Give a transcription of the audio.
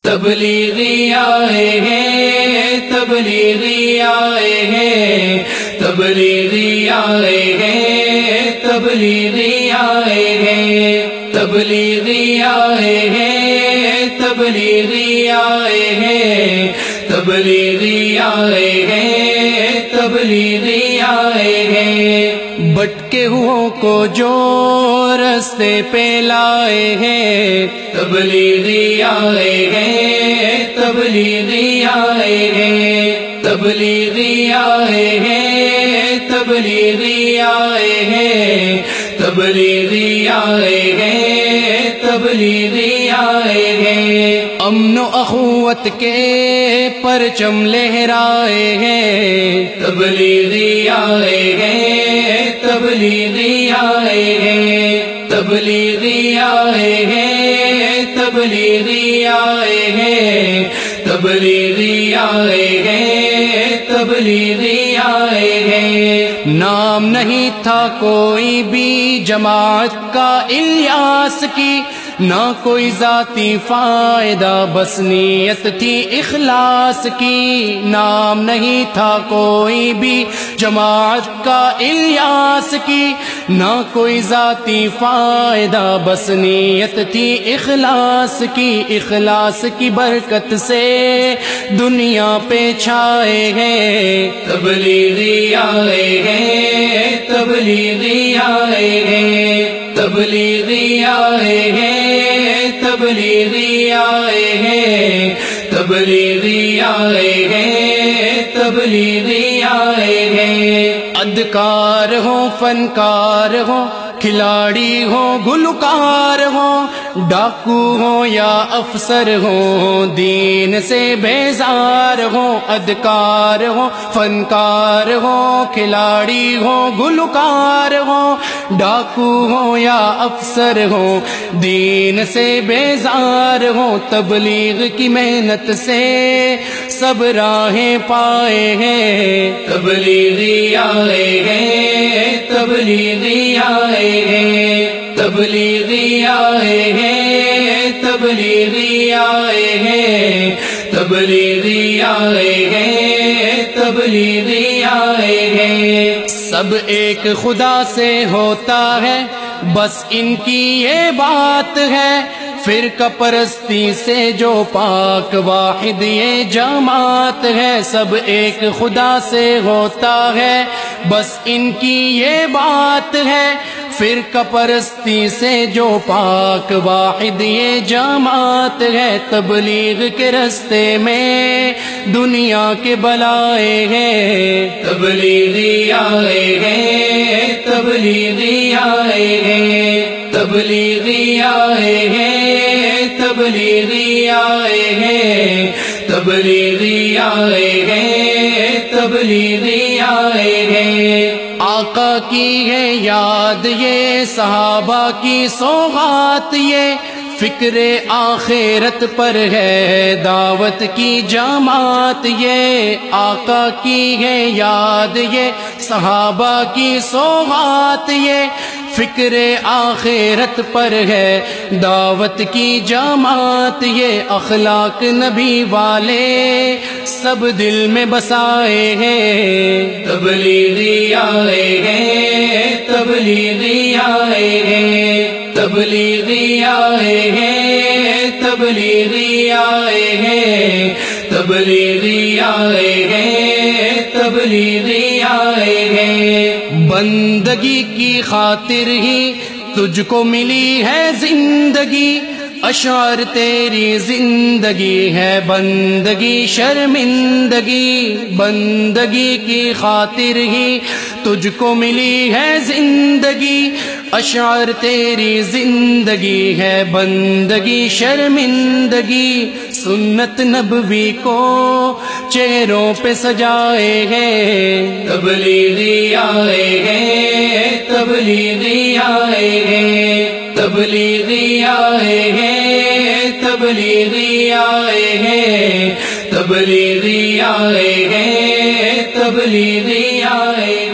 تبلیغی آئے ہیں، تبلیغی آئے ہیں، تبلیغی آئے ہیں، تبلیغی آئے ہیں، تبلیغی آئے ہیں، تبلیغی آئے ہیں، تبلیغی آئے ہیں، تبلیغی آئے ہیں، بھٹکے ہوئوں کو جو رستے پہ لائے ہیں، تبلیغی آئے ہیں، تبلیغی آئے ہیں، تبلیغی آئے ہیں، تبلیغی آئے ہیں، تبلیغی آئے ہیں، تبلیغی آئے ہیں، امن و اخوت کے پرچم لہرائے ہیں، تبلیغی آئے ہیں، تبلیغی آئے ہیں، تبلیغی آئے ہیں، تبلیغی آئے ہیں، تبلیغی آئے ہیں، تبلیغی آئے ہیں، نام نہیں تھا کوئی بھی جماعت کا الیاس کی، نہ کوئی ذاتی فائدہ بس نیت تھی اخلاص کی، نام نہیں تھا کوئی بھی جماعت کا الیاس کی، نہ کوئی ذاتی فائدہ بس نیت تھی اخلاص کی، اخلاص کی برکت سے دنیا پہ چھائے ہیں، تبلیغی آئے ہیں، تبلیغی آئے ہیں، تبلیغی آئے ہیں، تبلیغی آئے ہیں، تبلیغی آئے ہیں، تبلیغی آئے ہیں، ادکار ہو، فنکار ہو، کھلاڑی ہو، گلوکار ہو، ڈاکو ہو یا افسر ہو، دین سے بیزار ہو، ادکار ہو، فنکار ہو، کھلاڑی ہو، گلوکار ہو، ڈاکو ہو یا افسر ہو، دین سے بیزار ہو، تبلیغ کی محنت سے سب راہیں پائے ہیں، تبلیغی آئے ہیں، تبلیغی آئے ہیں، تبلیغی آئے ہیں، تبلیغی آئے ہیں، تبلیغی آئے ہیں، تبلیغی آئے ہیں، سب ایک خدا سے ہوتا ہے بس ان کی یہ بات ہے، فرقہ پرستی سے جو پاک واحد یہ جماعت ہے، سب ایک خدا سے ہوتا ہے بس ان کی یہ بات ہے، فرقہ پرستی سے جو پاک واحد یہ جماعت ہے، تبلیغ کے رستے میں دنیا کے بلائے ہیں، تبلیغی آئے ہیں، تبلیغی آئے ہیں، تبلیغی آئے ہیں، تبلیغی آئے ہیں، تبلیغی آئے ہیں، تبلیغی آئے ہیں، آقا کی ہے یاد یہ، صحابہ کی سوغات یہ، فکر آخرت پر ہے دعوت کی جماعت یہ، آقا کی ہے یاد یہ، صحابہ کی سوغات یہ، فکر آخرت پر ہے دعوت کی جماعت یہ، اخلاق نبی والے سب دل میں بسائے ہیں، تبلیغی آئے ہیں، تبلیغی آئے ہیں، تبلیغی آئے ہیں، تبلیغی آئے ہیں، تبلیغی آئے ہیں، تبلیغی آئے ہیں، بندگی کی خاطر ہی تجھ کو ملی ہے زندگی، اشعار تیری زندگی ہے بندگی شرمندگی، بندگی کی خاطر ہی تجھ کو ملی ہے زندگی، اشعار تیری زندگی ہے بندگی شرمندگی، سنت نبوی کو چہروں پہ سجائے ہیں، تبلیغی آئے ہیں، تبلیغی آئے ہیں، تبلیغی آئے ہیں، تبلیغی آئے ہیں، تبلیغی آئے ہیں، تبلیغی آئے